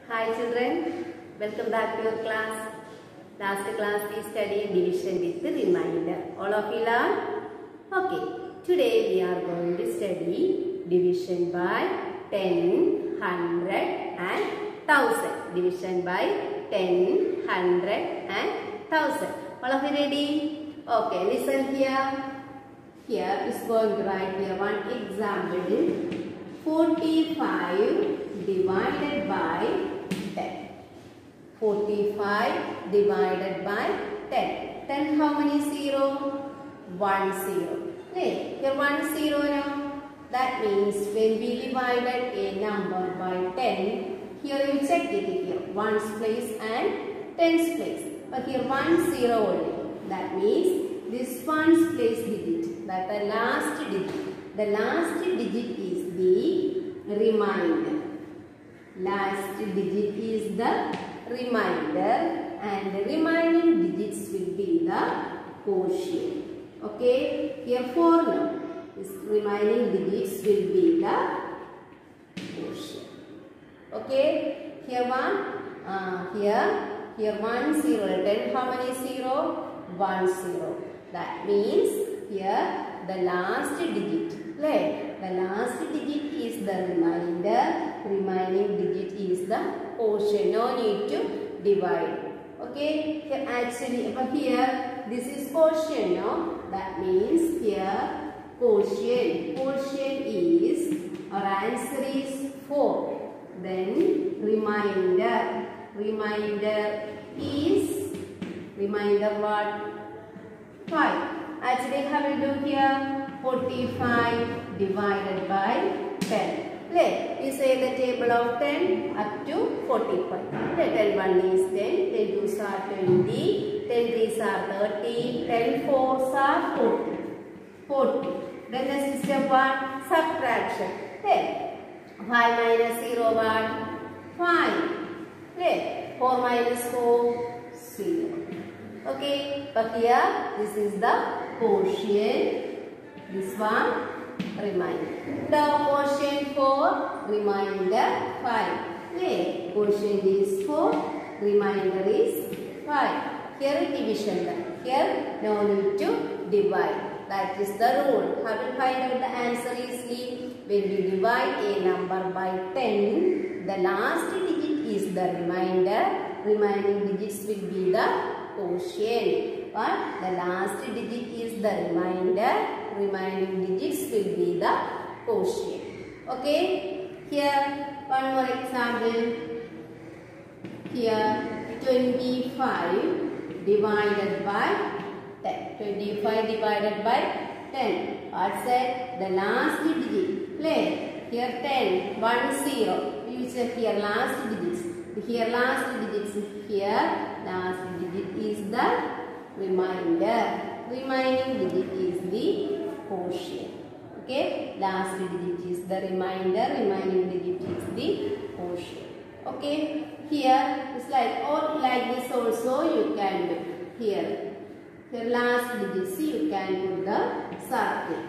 Hi children, welcome back to your class. Last class we studied division with the remainder. All of you learn? Okay, today we are going to study division by 10, 100 and 1000. Division by 10, 100 and 1000. All of you ready? Okay, listen here. Here is going to write here one example. 45 divided by 10. 45 divided by 10. 10 how many 0? 1 0. Okay, here 1 0 now. That means when we divided a number by 10, here you check it here. 1's place and 10's place. But here 1 0 only. That means this 1's place digit. That the last digit. The last digit is the remainder. Last digit is the remainder and the remaining digits will be the quotient. Okay, here 4 now. This remaining digits will be the quotient. Okay, here 1, here 1 0. Then how many 0? 1 0. That means here the last digit. Right? The last digit is the remainder. Remaining digit is the quotient. No need to divide. Okay. Here actually here this is quotient. No. That means here quotient. Quotient is our answer is 4. Then remainder. Remainder is what? 5. Actually, how will do here? 45 divided by 10. We say the table of 10 up to 45. 10 1 is 10, 10 2s are 20, 10 3s are 30, 10 4s are 40. Then the system 1 subtraction. 5 minus 0 1, 5. 4 minus 4, 0. Okay, but here this is the quotient, this one remainder. The quotient for remainder 5. Quotient is 4, remainder is 5. Here division. Here no need to divide. That is the rule. How to find out the answer easily? When we divide a number by 10, the last digit is the remainder. Remaining digits will be the quotient. But the last digit is the remainder. Remaining digits will be the quotient. Okay. Here one more example. Here 25 divided by 10. 25 divided by 10. What said? The last digit. Play. Here 10. 1 0. We will check here last digits. Here last digits. Here last digit is the remainder. Remaining digit is the quotient. Okay. Last digit is the remainder. Remaining digit is the quotient. Okay. Here it's like this also you can do. Here last digit. See, you can put the circle.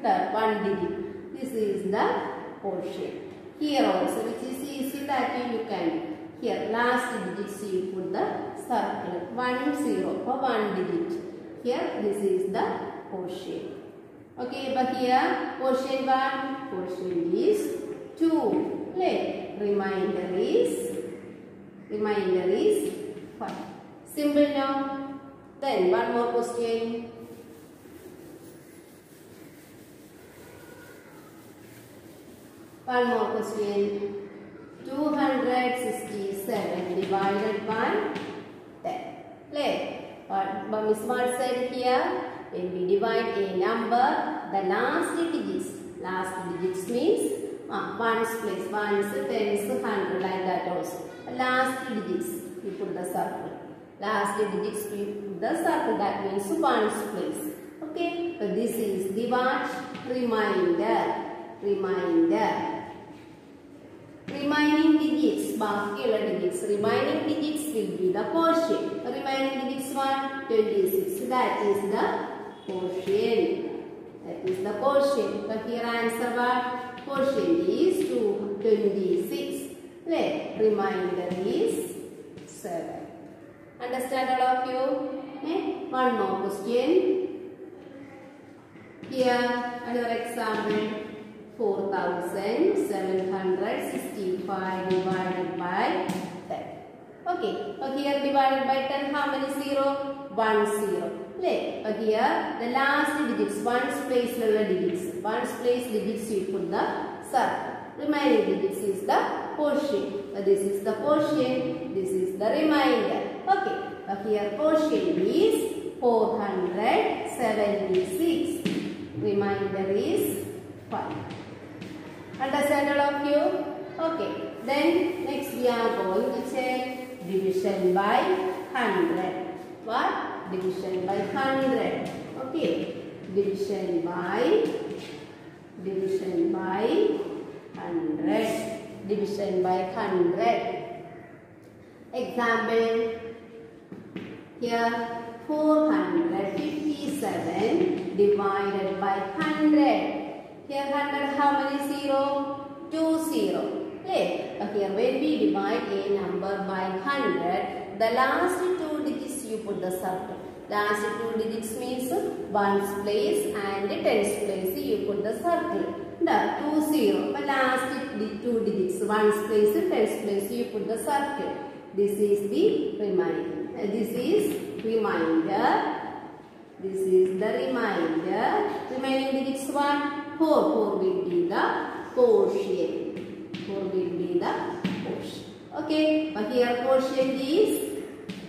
The 1 digit. This is the quotient. Here also, which is easy that you can do. Here last digit, you put the circle. 1 0 for 1 digit. Here this is the quotient. Okay, but here quotient 1, quotient is 2. Remainder is 5. Simple now. Then one more question. One more question. 267 divided by 10. What Miss Mark said here, when we divide a number, the last digits means 1's place, 1's, 10's, 100, like that also. The last digits, we put the circle. Last digits, we put the circle, that means 1's place. Okay, so this is the what? Remainder. Remaining digits, remaining digits will be the quotient. Remaining digits 1, 26. That is the quotient. But here answer what? Quotient is 26. Remainder is 7. Understand all of you? One more question. Here another example. 4,765 divided by 10. Okay. Here divided by 10, how many 0? 1 0. Here the last digits, ones place digits. Ones place digits you put the circle. Remaining digits is the quotient. This is the quotient. This is the remainder. Okay. Here quotient is 476. Remainder is 5. Understand all of you? Okay. Then next we are going to check division by 100. What? Division by 100. Okay. Division by 100. Division by 100. Example. Here 457 divided by 100. Here 100, how many 0? 2 0. Here when we divide a number by 100, the last 2 digits you put the circle. Last 2 digits means ones place and tens place you put the circle. The 2 0. The last 2 digits ones place tens place you put the circle. This is the remainder. This is remainder. This is the remainder. Remaining digits 1. 4 will be the quotient. 4 will be the quotient. Okay. But here quotient is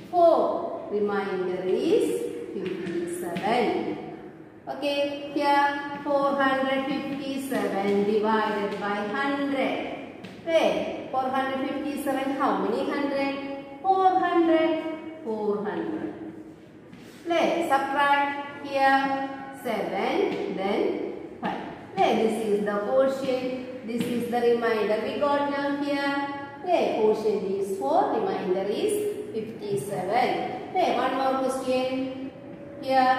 4. Remainder is 57. Okay. Here 457 divided by 100. 457, how many 100? 400. 400. Subtract here 7, then 5. This is the quotient. This is the remainder. We got now here. Quotient is 4. Remainder is 57. One more question. Here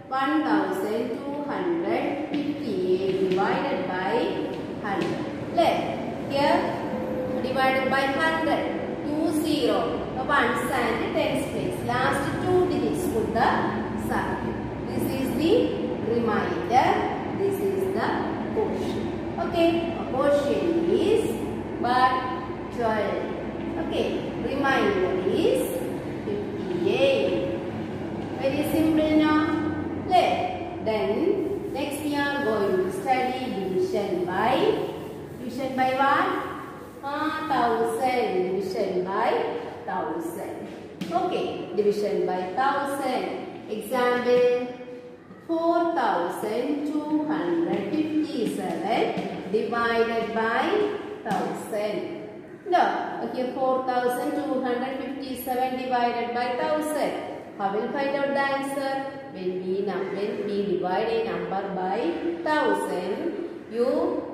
1258 divided by 100. Here divided by 100. 2 0. Ones and tens place. Last 2 digits put the circle. This is the remainder. This is the quotient. Okay. Quotient is 12. Okay. Remainder is 58. Very simple now. Then next we are going to study division by what? 1000. Division by 1000. Okay. Division by 1000. Example. 4,257 divided by 1000. No, here 4,257 divided by 1000. How will find out the answer? When we divide a number by 1000, you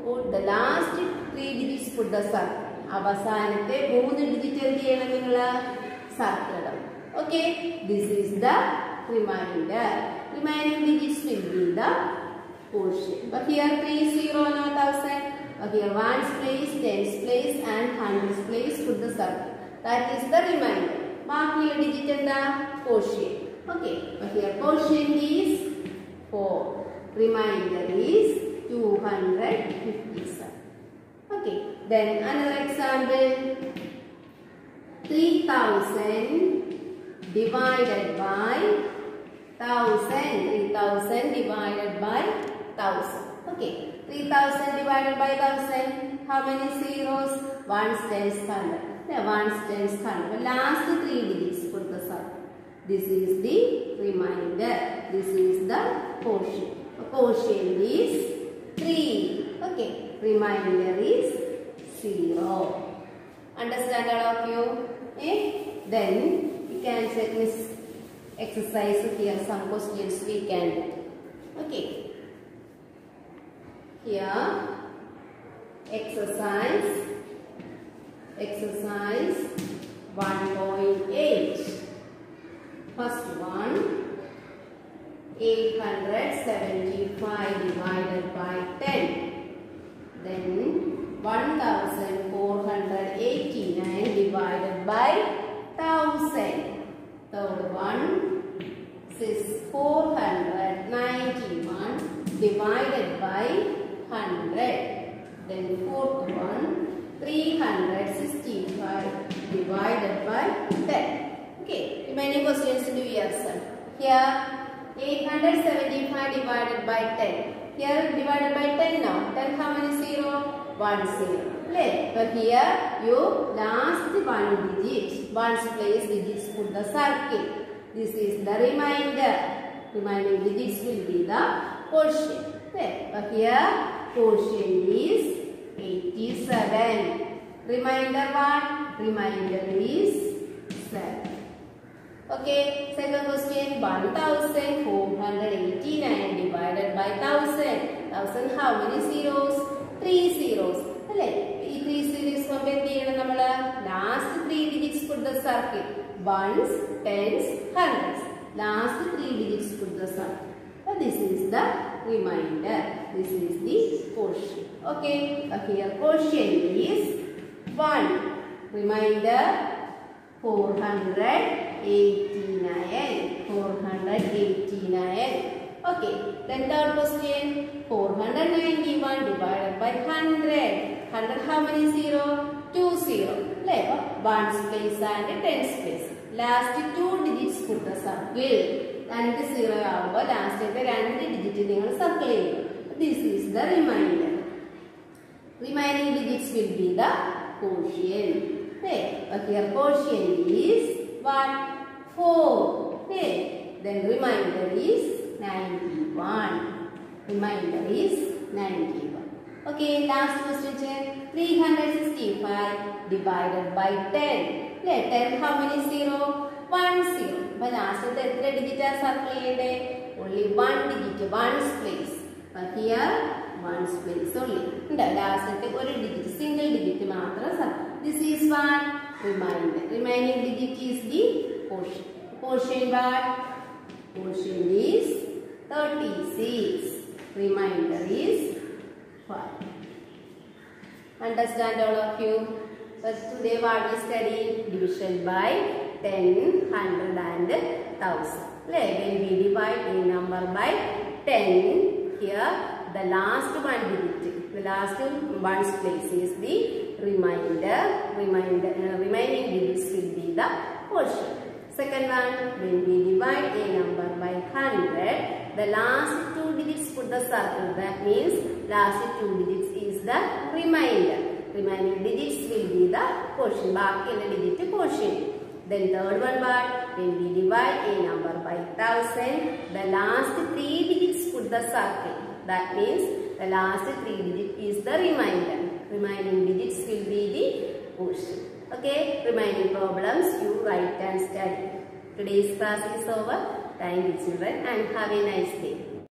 put the last 3 digits put the circle. അവസാനത്തെ 3 digit എന്ത് ചെയ്യണം നിങ്ങൾ circle ഇടണം. Okay, this is the remainder. Remaining digits will be the quotient. But here 3 0 not 1000. But here ones place, tens place and hundreds place put the circle. That is the remainder. ബാക്കിയുള്ള digit എന്താ? Quotient. Okay, but here quotient is 4. Remainder is 257. Okay, then another example. 3000 divided by 1000. 3000 divided by 1000. Okay, 3000 divided by 1000. How many zeros? Ones, tens, hundred. Ones, tens, hundred. Last 3 digits put the circle. This is the remainder. This is the quotient. Quotient is 3. Okay, remainder is 0. Understand all of you? Then you can check this exercise here. Some questions we can do. Okay. Here exercise 1.8. First one, 875 divided by 10. Then 1480 by 100. Then fourth one, 365 divided by 10. Okay, remaining questions into yourself. Here 875 divided by 10. Here divided by 10 now. 10 how many 0? 1 0. But here you last one digit, ones place digits put the circle. This is the remainder. Remaining digits will be the quotient. But here quotient is 87. Remainder what? Remainder is 7. Okay, second question, 1489 divided by 1000. 1000 how many zeros? 3 zeros. These 3 zeros last 3 digits put the circle. Ones, tens, hundreds. Last 3 digits put the circle. So this is the remainder. This is the quotient. Okay, here quotient is 1. Remainder 489. 489. Okay, then third question, 491 divided by 100. 100 how many 0? 2 0. Ones place and tens place. Last 2 digits put the circle. And 0 last digit circle. This is the remainder. Remaining digits will be the quotient. Here quotient is 1, 4. Then remainder is 91. Remainder is 91. Okay, last question. 365 divided by 10. 10 how many 0? 1 0. But last digit circle only 1 digit, ones place. But here ones place only. Last digit, single digit. This is what? Remainder. Remaining digit is the quotient. Quotient what? Quotient is 36. Remainder is 5. Understand all of you? But today what we studied? Division by 10, 100 and 1000. When we divide a number by 10, here the last one digit, the last one's place is the remainder. Remaining digits will be the quotient. Second one, when we divide a number by 100, the last 2 digits put the circle. That means last 2 digits is the remainder. Remaining digits will be the quotient. Baaki digit quotient. Then third one what? When we divide a number by 1000, the last 3 digits put the circle. That means the last 3 digits is the remainder. Remaining digits will be the quotient. Okay, remaining problems you write and study. Today's class is over. Thank you children and have a nice day.